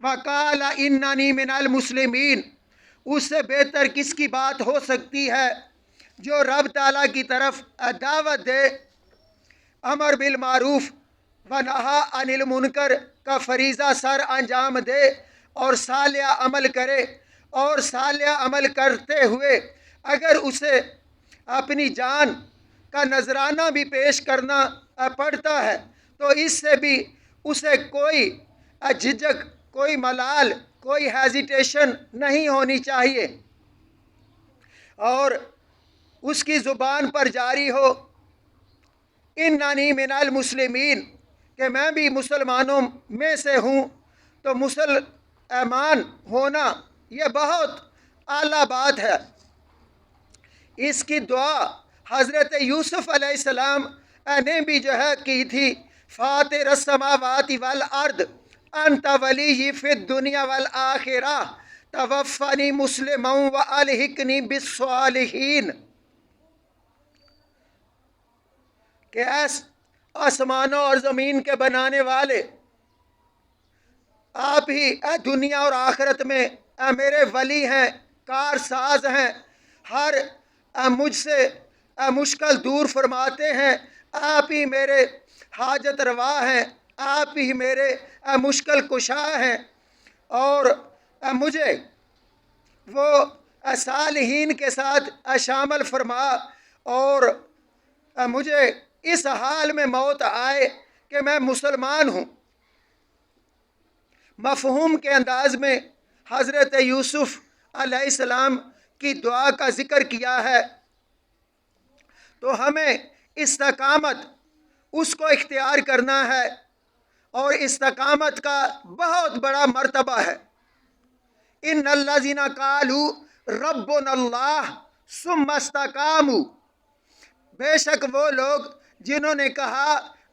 وَقَالَ إِنَّنِي مِنَ الْمُسْلِمِينَ۔ اس سے بہتر کس کی بات ہو سکتی ہے جو رب تعالیٰ کی طرف دعوت دے، امر بالمعروف ونہی عن المنکر کا فریضہ سر انجام دے، اور صالح عمل کرے، اور صالح عمل کرتے ہوئے اگر اسے اپنی جان کا نذرانہ بھی پیش کرنا پڑتا ہے تو اس سے بھی اسے کوئی جھجک، کوئی ملال، کوئی ہیزیٹیشن نہیں ہونی چاہیے، اور اس کی زبان پر جاری ہو اننی من المسلمین، کہ میں بھی مسلمانوں میں سے ہوں۔ تو مسلمان ہونا یہ بہت اعلیٰ بات ہے۔ اس کی دعا حضرت یوسف علیہ السلام نے بھی جو ہے کی تھی، فاطر السماوات والارض انت ولی فی الدنیا والآخرہ توفنی مسلما والحقنی بالصالحین، کہ آسمانوں اور زمین کے بنانے والے، آپ ہی دنیا اور آخرت میں میرے ولی ہیں، کار ساز ہیں، ہر مجھ سے مشکل دور فرماتے ہیں، آپ ہی میرے حاجت روا ہیں، آپ ہی میرے مشکل کشا ہیں، اور مجھے وہ صالحین کے ساتھ شامل فرما، اور مجھے اس حال میں موت آئے کہ میں مسلمان ہوں۔ مفہوم کے انداز میں حضرت یوسف علیہ السلام کی دعا کا ذکر کیا ہے۔ تو ہمیں استقامت اس کو اختیار کرنا ہے، اور استقامت کا بہت بڑا مرتبہ ہے۔ ان الذین قالوا ربنا اللہ ثم استقاموا، بے شک وہ لوگ جنہوں نے کہا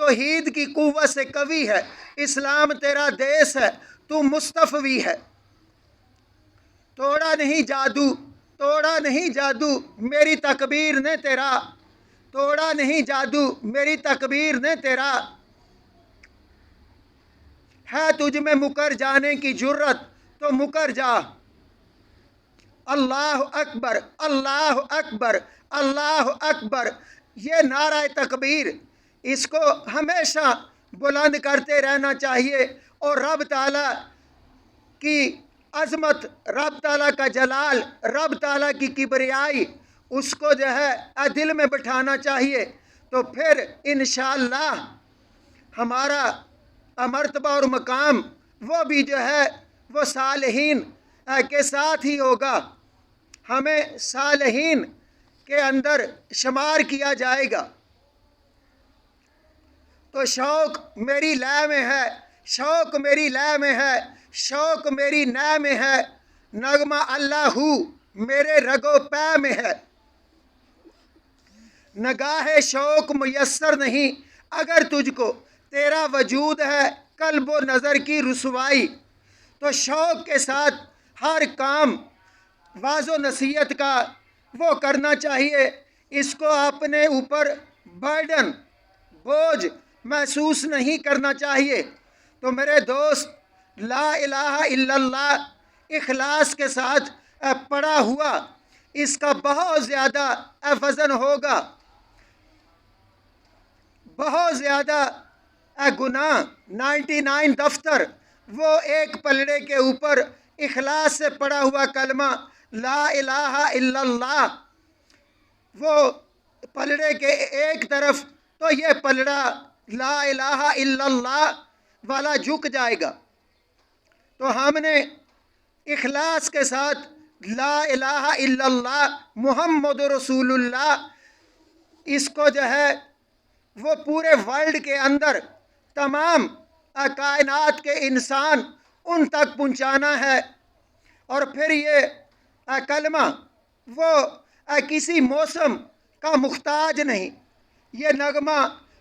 توحید کی قوت سے قوی ہے، اسلام تیرا دیس ہے، تو مصطفی ہے۔ توڑا نہیں جادو، توڑا نہیں جادو میری تکبیر نے تیرا، توڑا نہیں جادو میری تکبیر نے تیرا۔ ہے تجھ میں مکر جانے کی جرت تو مکر جا۔ اللہ اکبر، اللہ اکبر، اللہ اکبر، یہ نعرہ تکبیر اس کو ہمیشہ بلند کرتے رہنا چاہیے، اور رب تعالیٰ کی عظمت، رب تعالیٰ کا جلال، رب تعالیٰ کی کبریائی اس کو جو ہے دل میں بٹھانا چاہیے، تو پھر انشاءاللہ ہمارا مرتبہ اور مقام وہ بھی جو ہے وہ صالحین کے ساتھ ہی ہوگا، ہمیں صالحین کے اندر شمار کیا جائے گا۔ تو شوق میری لے میں ہے، شوق میری لے میں ہے، شوق میری نے میں ہے، نغمہ اللہ میرے رگو پے میں ہے۔ نگاہ شوق میسر نہیں اگر تجھ کو، تیرا وجود ہے قلب و نظر کی رسوائی۔ تو شوق کے ساتھ ہر کام واعظ و نصیحت کا وہ کرنا چاہیے، اس کو اپنے اوپر برڈن، بوجھ محسوس نہیں کرنا چاہیے۔ تو میرے دوست، لا الہ الا اللہ اخلاص کے ساتھ پڑھا ہوا اس کا بہت زیادہ وزن ہوگا، بہت زیادہ گناہ 99 دفتر وہ ایک پلڑے کے اوپر اخلاص سے پڑھا ہوا کلمہ لا الہ الا اللہ، وہ پلڑے کے ایک طرف تو یہ پلڑا لا الہ الا اللہ والا جھک جائے گا۔ تو ہم نے اخلاص کے ساتھ لا الہ الا اللہ محمد رسول اللہ اس کو جو ہے وہ پورے ورلڈ کے اندر تمام کائنات کے انسان ان تک پہنچانا ہے، اور پھر یہ کلمہ وہ کسی موسم کا محتاج نہیں، یہ نغمہ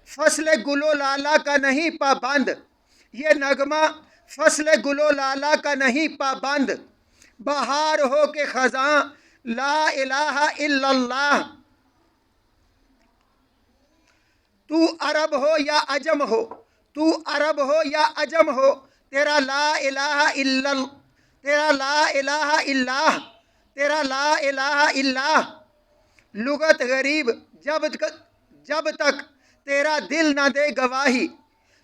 فصل گل و لالا کا نہیں پابند، یہ نغمہ فصل گل و لالا کا نہیں پابند، بہار ہو کے خزاں لا الہ الا اللہ۔ تو عرب ہو یا عجم ہو، تو عرب ہو یا عجم ہو، تیرا لا الہ الا، تیرا لا الہ الا، تیرا لا الہ الا لغت غریب جب تک تیرا دل نہ دے گواہی،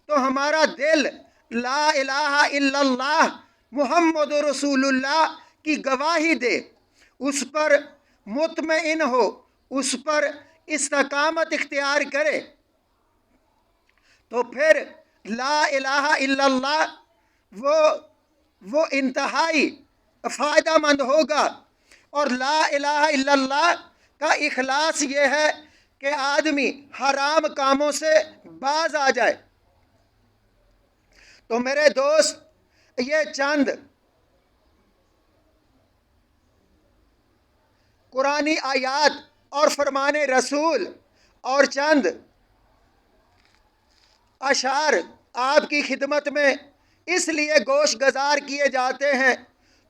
تو ہمارا دل لا الہ الا اللہ محمد رسول اللہ کی گواہی دے، اس پر مطمئن ہو، اس پر استقامت اختیار کرے، تو پھر لا الہ الا اللہ وہ انتہائی فائدہ مند ہوگا۔ اور لا الہ الا اللہ کا اخلاص یہ ہے کہ آدمی حرام کاموں سے باز آ جائے۔ تو میرے دوست، یہ چند قرآنی آیات اور فرمان رسول اور چند اشعار آپ کی خدمت میں اس لیے گوش گزار کیے جاتے ہیں،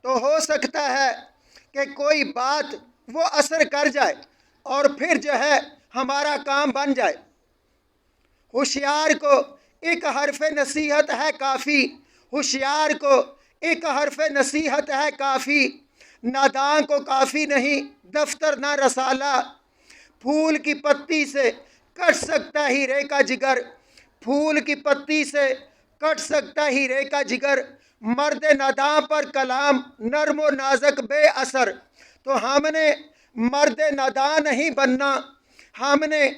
تو ہو سکتا ہے کہ کوئی بات وہ اثر کر جائے اور پھر جو ہے ہمارا کام بن جائے۔ ہوشیار کو ایک حرف نصیحت ہے کافی، ہوشیار کو ایک حرف نصیحت ہے کافی، ناداں کو کافی نہیں دفتر نہ رسالہ، پھول کی پتی سے کٹ سکتا ہیرے کا جگر، پھول کی پتی سے کٹ سکتا ہیرے کا جگر، مرد ناداں پر کلام نرم و نازک بے اثر۔ تو ہم نے مرد ناداں نہیں بننا، ہم نے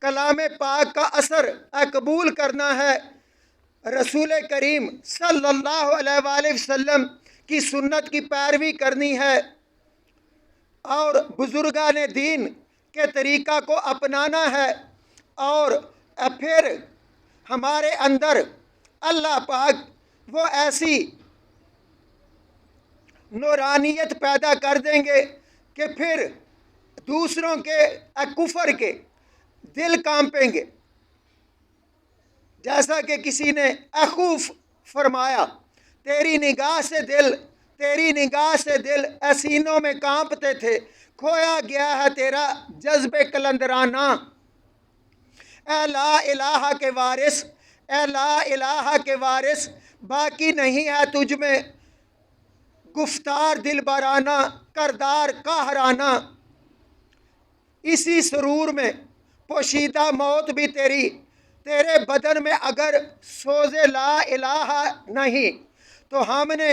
کلام پاک کا اثر قبول کرنا ہے، رسول کریم صلی اللہ علیہ وآلہ وسلم کی سنت کی پیروی کرنی ہے، اور بزرگان دین کے طریقہ کو اپنانا ہے، اور پھر ہمارے اندر اللہ پاک وہ ایسی نورانیت پیدا کر دیں گے کہ پھر دوسروں کے کفر کے دل کانپیں گے۔ جیسا کہ کسی نے اخوف فرمایا، تیری نگاہ سے دل سینوں میں کانپتے تھے، کھویا گیا ہے تیرا جذب قلندرانہ۔ اے لا الہ کے وارث، اے لا الہ کے وارث، باقی نہیں ہے تجھ میں گفتار دل برانہ، کردار قاہرانہ۔ اسی سرور میں پوشیدہ موت بھی تیرے بدن میں اگر سوز لا الہ نہیں، تو ہم نے